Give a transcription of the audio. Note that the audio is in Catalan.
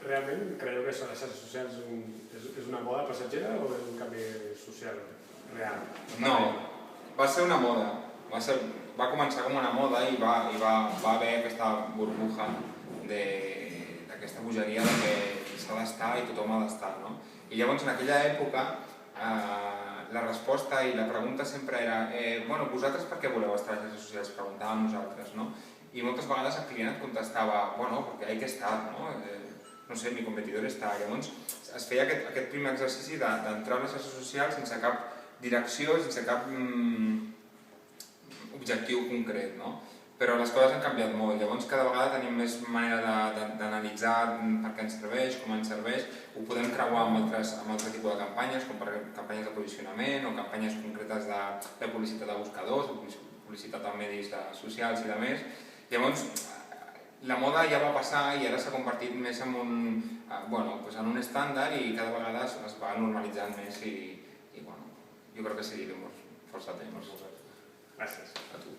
realment creieu que les xarxes socials és una moda passatgera o és un canvi social real? No, va ser una moda. Va començar com una moda i va haver aquesta burbuja d'aquesta bogeria que s'ha d'estar i tothom ha d'estar. I llavors en aquella època la resposta i la pregunta sempre era vosaltres per què voleu estar a les xarxes socials? Preguntàvem nosaltres. I moltes vegades el client et contestava perquè hay que estar, no sé, mi competidor està. Llavors es feia aquest primer exercici d'entrar a les xarxes socials sense cap direcció, sense cap objectiu concret. Però les coses han canviat molt, llavors cada vegada tenim més manera d'analitzar per què ens serveix, com ens serveix, ho podem creuar amb altre tipus de campanyes, com per campanyes de posicionament o campanyes concretes de publicitat de buscadors, de publicitat en medis socials i de més. Llavors, la moda ja va passar i ara s'ha convertit més en un estàndard i cada vegada es va normalitzant més i jo crec que seguirem força temps. Gràcies. A tu.